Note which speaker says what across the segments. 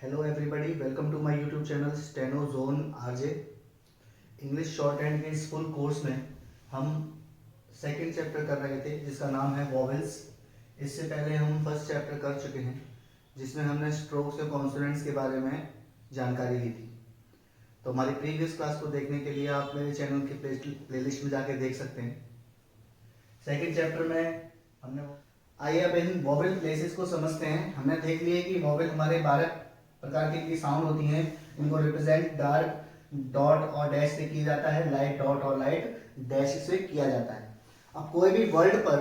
Speaker 1: Hello everybody, welcome to my YouTube channel steno zone RJ. English shorthand के इस full course में हम second chapter कर रहे थे जिसका नाम है वॉवेल्स। इससे पहले हम फर्स्ट चैप्टर कर चुके हैं जिसमें हमने स्ट्रोक्स और कॉन्सोनेंट्स के बारे में जानकारी ली थी। तो हमारी प्रीवियस क्लास को देखने के लिए आप मेरे चैनल की प्लेलिस्ट में जाके देख सकते हैं। सेकंड चैप्टर में हमने आइए अब इन वॉवेल प्लेसेस को समझते हैं। हमने देख लिया कि वॉवेल हमारे 12 प्रकार की साउंड होती हैं। इनको रिप्रेजेंट डार्क डॉट और डैश से किया जाता है, लाइट डॉट और लाइट डैश से किया जाता है। अब कोई भी वर्ड पर,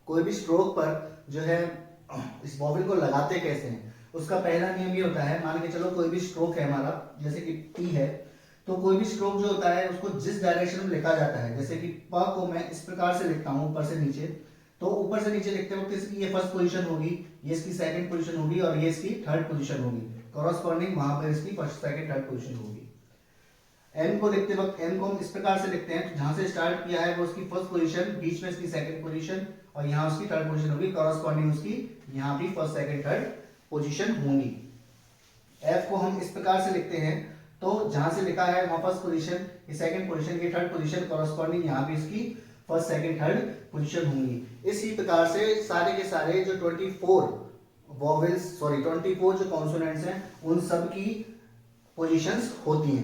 Speaker 1: कोई भी स्ट्रोक पर जो है इस वॉवेल को लगाते कैसे हैं, उसका पहला नियम ये होता है। मान के चलो कोई भी स्ट्रोक है हमारा, जैसे कि पी है, तो कोई भी स्ट्रोक जो होता है उसको जिस डायरेक्शन में लिखा जाता है, जैसे कि प को मैं इस प्रकार से लिखता हूँ ऊपर से नीचे, तो ऊपर से नीचे लिखते वक्त इसकी ये फर्स्ट पोजीशन होगी, ये इसकी सेकंड पोजीशन होगी और ये इसकी थर्ड पोजीशन होगी। कॉरस्पॉन्डिंग वहां पर इसकी फर्स्ट सेकंड थर्ड पोजीशन होगी। एम को लिखते वक्त एम को हम इस प्रकार से लिखते हैं, तो जहां से स्टार्ट किया है वो उसकी फर्स्ट पोजीशन, बीच में इसकी सेकंड पोजीशन और यहाँ उसकी थर्ड पोजीशन होगी। कॉरस्पॉन्डिंग उसकी यहाँ भी फर्स्ट सेकंड थर्ड पोजीशन होंगी। एफ को हम इस प्रकार से लिखते हैं, तो जहां से लिखा है वहां फर्स्ट पोजीशन, ये सेकंड पोजीशन, ये थर्ड पोजीशन, कॉरस्पॉन्डिंग यहाँ भी इसकी फर्स्ट सेकंड थर्ड पोजीशन होंगी। इसी प्रकार से सारे के सारे जो 24 जो कॉन्सोनेंट्स हैं उन सब की पोजीशंस होती हैं।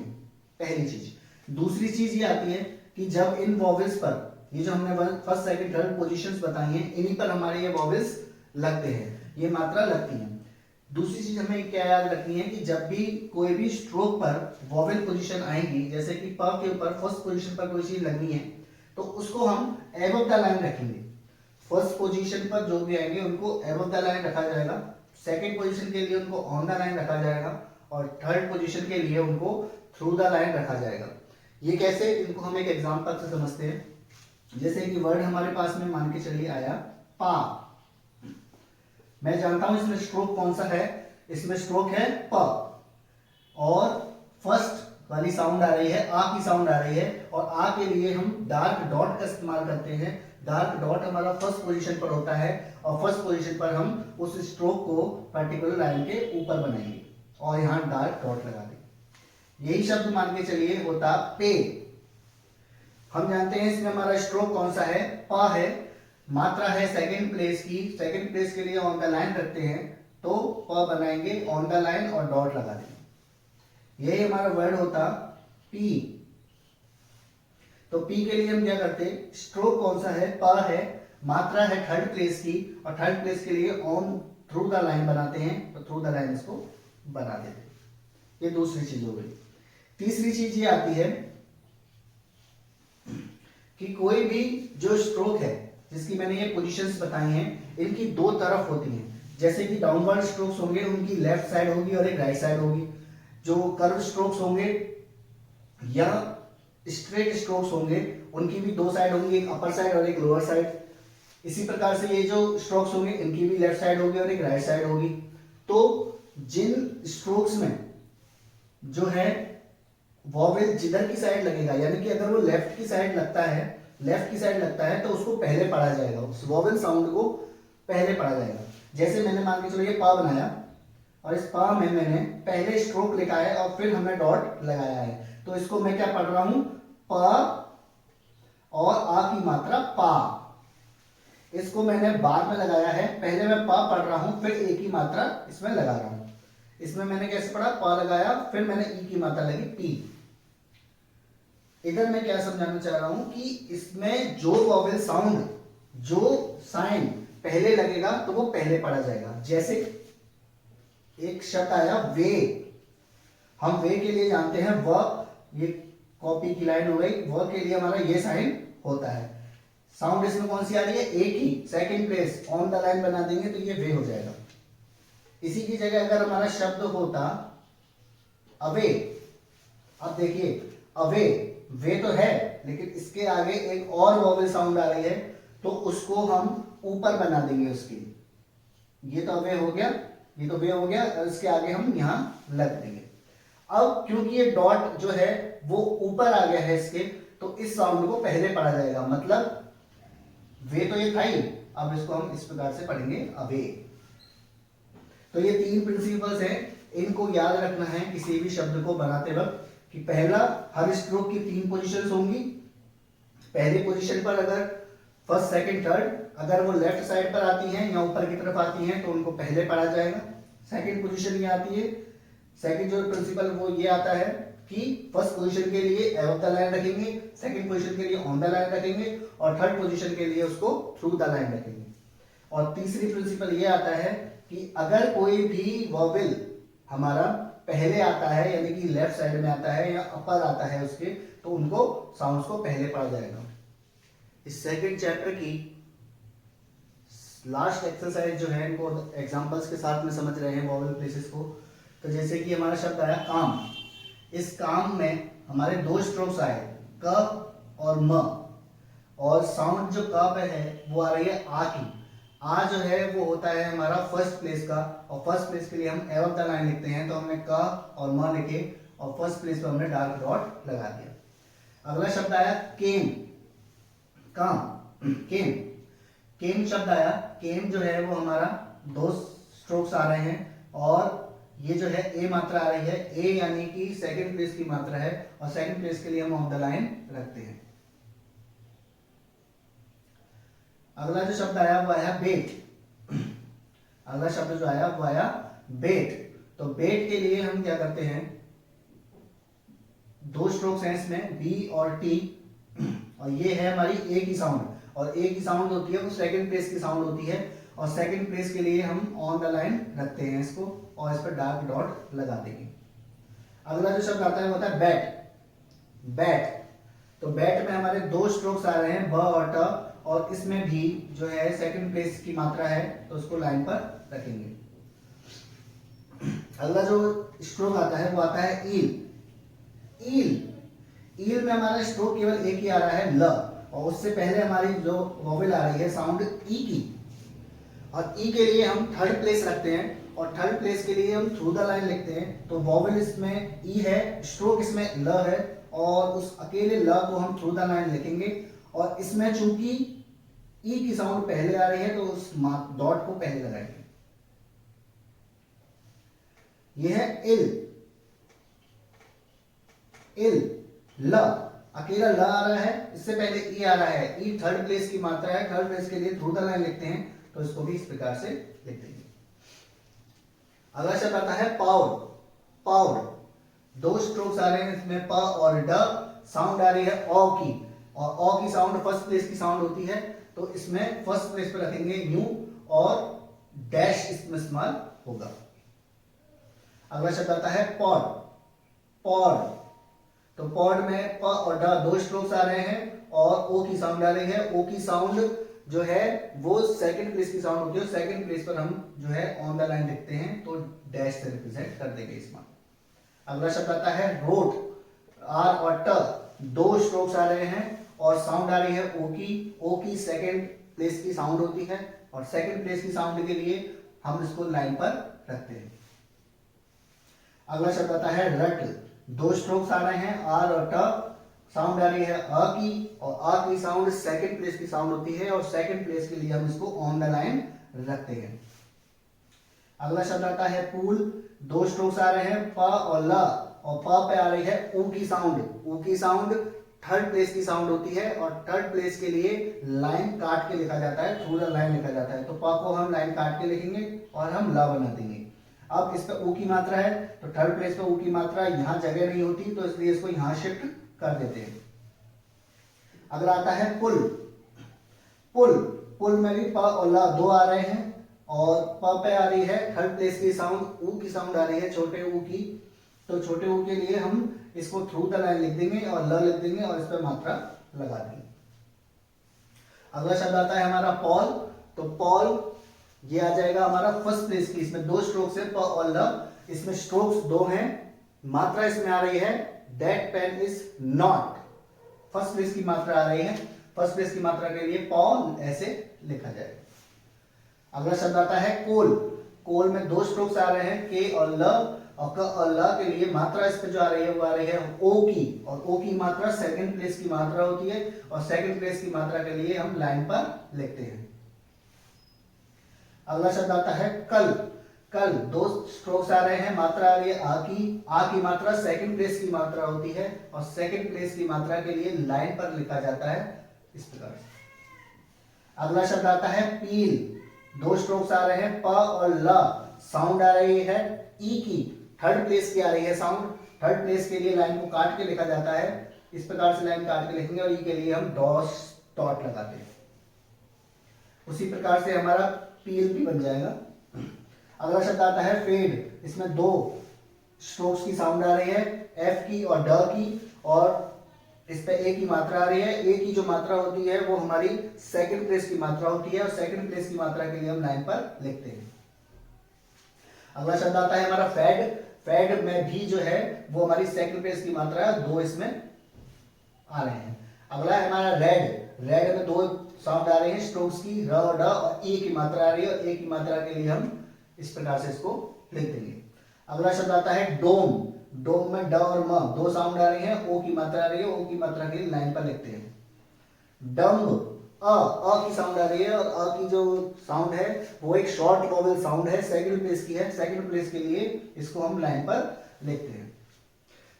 Speaker 1: पहली चीज। दूसरी चीज ये आती है कि जब इन वॉवेल्स पर, ये जो हमने फर्स्ट सेकंड थर्ड पोजीशंस बताई हैं, इन्हीं पर हमारे ये वॉवेल्स लगते हैं, ये मात्रा लगती है। दूसरी चीज हमें क्या याद रखनी है कि जब भी कोई भी स्ट्रोक पर वॉवेल पोजीशन आएगी, जैसे कि प के ऊपर फर्स्ट पोजीशन पर कोई चीज लगनी है, तो उसको हम एबव द लाइन रखेंगे। फर्स्ट पोजीशन पर जो भी आएंगे उनको एबव द लाइन रखा जाएगा, सेकंड पोजीशन के लिए उनको ऑन द लाइन रखा जाएगा और थर्ड पोजीशन के लिए उनको थ्रू द लाइन रखा जाएगा। ये कैसे, इनको हम एक एग्जांपल से समझते हैं। जैसे कि वर्ड हमारे पास में मान के चलिए आया पा। मैं जानता हूं इसमें स्ट्रोक कौन सा है, इसमें स्ट्रोक है प और फर्स्ट वाली साउंड आ रही है, आ की साउंड आ रही है और आ के लिए हम डार्क डॉट का इस्तेमाल करते हैं। डार्क डॉट हमारा फर्स्ट पोजीशन पर होता है और फर्स्ट पोजीशन पर हम उस स्ट्रोक को पर्टिकुलर लाइन के ऊपर बनाएंगे और यहां डार्क डॉट लगा देंगे। यही शब्द मान के चलिए होता पे। हम जानते हैं इसमें हमारा स्ट्रोक कौन सा है, पा है, मात्रा है सेकंड प्लेस की, सेकंड प्लेस के लिए ऑन द लाइन रखते हैं, तो प बनाएंगे ऑन द लाइन और डॉट लगा देंगे। यही हमारा वर्ड होता पी। तो पी के लिए हम क्या करते, स्ट्रोक कौन सा है, प है, मात्रा है थर्ड प्लेस की और थर्ड प्लेस के लिए ऑन थ्रू द लाइन बनाते हैं, तो थ्रू द लाइन इसको बना देते हैं। ये दूसरी चीज हो गई। तीसरी चीज ये आती है कि कोई भी जो स्ट्रोक है जिसकी मैंने ये पोजीशंस बताई हैं, इनकी दो तरफ होती हैं। जैसे कि डाउनवर्ड स्ट्रोक्स होंगे उनकी लेफ्ट साइड होगी और एक राइट साइड होगी। जो कर्व स्ट्रोक्स होंगे या स्ट्रेट स्ट्रोक्स होंगे उनकी भी दो साइड होंगी, एक अपर साइड और एक लोअर साइड। इसी प्रकार से ये जो स्ट्रोक्स होंगे इनकी भी लेफ्ट साइड होगी और एक राइट साइड होगी। तो जिन स्ट्रोक्स में जो है वॉवेल जिधर की साइड लगेगा, यानी कि अगर वो लेफ्ट की साइड लगता है तो उसको पहले पढ़ा जाएगा, उस वॉवेल साउंड को पहले पढ़ा जाएगा। जैसे मैंने मान के चलो ये पा बनाया और इस पा में मैंने पहले स्ट्रोक लिखा है और फिर हमने डॉट लगाया है, तो इसको मैं क्या पढ़ रहा हूं, प और आ की मात्रा पा। इसको मैंने बाद में लगाया है, पहले मैं पा पढ़ रहा हूं फिर ए की मात्रा इसमें लगा रहा हूं। इसमें मैंने कैसे पढ़ा, पा लगाया फिर मैंने ई की मात्रा लगी पी। इधर मैं क्या समझाना चाह रहा हूं कि इसमें जो वॉवेल साउंड, जो साइन पहले लगेगा तो वो पहले पढ़ा जाएगा। जैसे एक शब्द आया वे, हम वे के लिए जानते हैं व, ये कॉपी की लाइन हो गई, व के लिए हमारा ये साइन होता है। साउंड इसमें कौन सी आ रही है, ए की, second place, on the line बना देंगे तो ये वे हो जाएगा। इसी की जगह अगर हमारा शब्द होता अवे, अब देखिए अवे, वे तो है लेकिन इसके आगे एक और वॉवेल साउंड आ रही है, तो उसको हम ऊपर बना देंगे उसकी। ये तो अवे हो गया, ये तो वे हो गया, इसके आगे हम यहां लग देंगे। अब क्योंकि ये डॉट जो है वो ऊपर आ गया है इसके, तो इस साउंड को पहले पढ़ा जाएगा। मतलब वे तो ये था ही, अब इसको हम इस प्रकार से पढ़ेंगे अवे। तो ये तीन प्रिंसिपल्स हैं, इन इनको याद रखना है किसी भी शब्द को बनाते वक्त कि पहला, हर स्ट्रोक की 3 पोजीशंस होंगी। पहली पोजीशन पर अगर फर्स्ट, सेकंड, थर्ड अगर वो लेफ्ट साइड पर आती हैं या ऊपर की तरफ आती हैं तो उनको पहले पढ़ा जाएगा। सेकंड पोजीशन ये आती है, सेकंड जो प्रिंसिपल वो ये आता है कि फर्स्ट पोजीशन के लिए अबव द लाइन रखेंगे, सेकंड पोजीशन के लिए ऑन द लाइन रखेंगे और थर्ड पोजीशन के लिए उसको थ्रू द लाइन रखेंगे। और तीसरी प्रिंसिपल ये आता है कि अगर कोई भी वॉवेल हमारा पहले आता है यानी कि लेफ्ट साइड में आता है या अपर आता है उसके, तो उनको साउंड्स को पहले पढ़ा जाएगा। इस सेकंड चैप्टर की लास्ट एक्सरसाइज जो है इनको एग्जांपल्स के साथ में समझ रहे हैं वॉवेल प्लेसेस को। तो जैसे कि हमारा शब्द आया काम, इस काम में हमारे 2 स्ट्रोक्स आए, क और म, और साउंड जो क पे है वो आ रही है आ की। आ जो है वो होता है हमारा फर्स्ट प्लेस का, और फर्स्ट प्लेस के लिए हम अबव द लाइन लिखते हैं, तो हमने क और म लिखे और फर्स्ट प्लेस पे हमने डार्क डॉट लगा दिया। अगला शब्द आया केम, काम, केम, केम शब्द आया। केम जो है वो हमारा 2 स्ट्रोक्स आ रहे हैं और ये जो है ए मात्रा आ रही है, ए यानी कि सेकंड प्लेस की मात्रा है और सेकंड प्लेस के लिए हम ऑन द लाइन रखते हैं। अगला जो शब्द आया वो आया बेट। अगला शब्द जो आया वो आया बेट। तो बेट के लिए हम क्या करते हैं, 2 स्ट्रोक्स हैं इसमें, बी और टी, और ये है हमारी ए की साउंड, और ए की साउंड होती है वो सेकंड प्लेस की साउंड होती है, और सेकंड प्लेस के लिए हम ऑन द लाइन रखते हैं इसको और इस पर डार्क डॉट लगा देंगे। अगला जो शब्द आता है वो होता है बैट, बैट। तो बैट में हमारे 2 स्ट्रोक्स आ रहे हैं, ब और ट, और इसमें भी जो है सेकंड प्लेस की मात्रा है तो उसको लाइन पर रखेंगे। अगला जो स्ट्रोक आता है वो आता है ईल, ईल। ईल में हमारा स्ट्रोक केवल एक ही आ रहा है ल, और उससे पहले हमारी जो वॉवेल आ रही है साउंड ई की, और ई के लिए हम थर्ड प्लेस रखते हैं और थर्ड प्लेस के लिए हम थ्रू द लाइन लिखते हैं। तो वॉवेल इसमें ई है, स्ट्रोक इसमें ल है, और उस अकेले ल को हम थ्रू द लाइन लिखेंगे, और इसमें चूंकि ई की साउंड पहले आ रही है तो उस डॉट को पहले लगाएंगे। यह है इल, इल, ल, अकेला ल आ रहा है, इससे पहले ई आ रहा है, ई थर्ड प्लेस की मात्रा है, थर्ड प्लेस के लिए थ्रू द लाइन लिखते हैं, तो इसको भी इस प्रकार से लिख देंगे। अगला शब्द आता है पाउड, पाउड। 2 स्ट्रोक्स आ रहे हैं इसमें, प और ड, साउंड आ रही है ओ की, और ओ की साउंड फर्स्ट प्लेस की साउंड होती है, तो इसमें फर्स्ट प्लेस पर रखेंगे यू और डैश इसमें इस्तेमाल होगा। अगला शब्द आता है पॉड, पॉड। तो पॉड में प और ड 2 स्ट्रोक्स आ रहे हैं और ओ की साउंड आ रही है। ओ की साउंड जो है वो सेकंड प्लेस की साउंड होती है, सेकंड प्लेस पर हम जो है ऑन द लाइन लिखते हैं, तो डैश से रिप्रेजेंट कर देंगे इसमें। अगला शब्द आता है रोड, आर और ट 2 स्ट्रोक्स आ रहे हैं और साउंड आ रही है ओ की। ओ की सेकंड प्लेस की साउंड होती है और सेकंड प्लेस की साउंड के लिए हम इसको लाइन पर रखते हैं। अगला शब्द आता है रट, 2 स्ट्रोक्स आ रहे हैं, आर और ट, साउंड आ रही है अ की, और अ की साउंड सेकंड प्लेस की साउंड होती है और सेकंड प्लेस के लिए हम इसको ऑन द लाइन रखते हैं। अगला शब्द आता है पूल, 2 स्ट्रोक्स आ रहे हैं, प और ल, और प पे आ रही है ऊ की साउंड। ऊ की साउंड थर्ड प्लेस की साउंड होती है और थर्ड प्लेस के लिए लाइन काट के लिखा जाता है, थ्रू द लाइन लिखा जाता है, तो प को हम लाइन काट के लिखेंगे और हम ल बना देंगे। अब इस पे ऊ की मात्रा है तो थर्ड प्लेस पे ऊ की मात्रा यहाँ जगह नहीं होती, तो इसलिए इसको यहाँ शिफ्ट कर देते हैं। अगला आता है पुल, पुल। पुल में भी प और ल 2 आ रहे हैं और प पे आ रही है थर्ड प्लेस की साउंड, ऊ की साउंड आ रही है छोटे ऊ की, तो छोटे ऊ के लिए हम इसको थ्रू द लाइन लिख देंगे और ल लिख देंगे और इस पर मात्रा लगा देंगे। अगला शब्द आता है हमारा पॉल, तो पॉल ये आ जाएगा हमारा फर्स्ट प्लेस की, इसमें 2 स्ट्रोक्स है, प और ल, इसमें स्ट्रोक्स 2 हैं, मात्रा इसमें आ रही है that pain is not, first place की मात्रा आ रही है, फर्स्ट प्लेस की मात्रा के लिए पॉल ऐसे लिखा जाएगा। अगला शब्द आता है कोल, कोल में 2 स्ट्रोक्स आ रहे हैं, के और ल, और क और ल के लिए मात्रा इस पे जो आ रही है वो आ रही है ओ की, और ओ की मात्रा सेकंड प्लेस की मात्रा होती है और सेकंड प्लेस की मात्रा के लिए हम लाइन पर लिखते हैं। अगला शब्द आता है कल, कल दो स्ट्रोक्स आ रहे हैं, मात्रा आ रही है आ की मात्रा सेकंड प्लेस की मात्रा होती है और सेकंड प्लेस की मात्रा के लिए लाइन पर लिखा जाता है इस प्रकार से। अगला शब्द आता है पील, दो स्ट्रोक्स आ रहे हैं प और ल, साउंड आ रही है ई की, थर्ड प्लेस की आ रही है साउंड, थर्ड प्लेस के लिए लाइन को काट के लिखा जाता है, इस प्रकार से लाइन काट के लिखेंगे और ई के लिए हम डॉट डॉट लगाते हैं। उसी प्रकार से हमारा पील भी बन जाएगा। अगला शब्द आता है फेड, इसमें दो स्ट्रोक्स की साउंड आ रही है एफ की और ड की और इस पे ए की मात्रा आ रही है। ए की जो मात्रा होती है वो हमारी सेकंड प्लेस की मात्रा होती है और सेकंड प्लेस की मात्रा के लिए हम लाइन पर लिखते हैं। अगला शब्द आता है हमारा फैड, फैड में भी जो है वो हमारी सेकंड प्लेस की मात्रा है, दो इसमें आ रहे हैं। अगला है हमारा रेड, रेड में दो साउंड आ रहे हैं स्ट्रोक्स की र और ड और ए की मात्रा आ रही है और ए की मात्रा के लिए हम इस प्रकार से इसको लिख देंगे। अगला शब्द आता है डोम, डोम में ड और म दो साउंड आ रही है, ओ की मात्रा आ रही है, ओ की मात्रा के लिए लाइन पर लिखते हैं। डम्ब, अ की साउंड आ रही है और अ की जो साउंड है वो एक शॉर्ट वॉवेल साउंड है, सेकंड प्लेस की है, सेकंड प्लेस के लिए इसको हम लाइन पर लिखते हैं।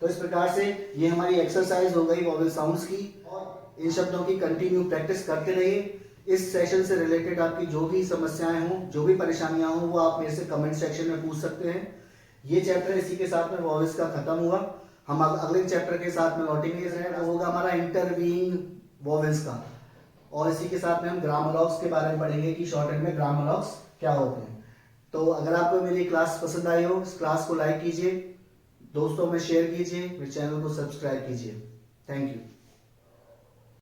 Speaker 1: तो इस प्रकार से ये हमारी एक्सरसाइज हो गई वॉवेल साउंड्स की और इन शब्दों की कंटिन्यू प्रैक्टिस करते रहिए। इस सेशन से रिलेटेड आपकी जो भी समस्याएं हों, जो भी परेशानियां हों, वो आप मेरे से कमेंट सेक्शन में पूछ सकते हैं। ये चैप्टर इसी के साथ में वॉवेल्स का खत्म हुआ। हम अगले चैप्टर के साथ में लौटेंगे, वो होगा हमारा इंटरवीइंग वॉवेल्स का और इसी के साथ में हम ग्रामोलॉग्स के बारे में पढ़ेंगे कि शॉर्टहैंड में ग्रामोलॉग्स क्या होते हैं। तो अगर आपको मेरी क्लास पसंद आई हो, इस क्लास को लाइक कीजिए, दोस्तों में शेयर कीजिए, मेरे चैनल को सब्सक्राइब कीजिए। Thank you.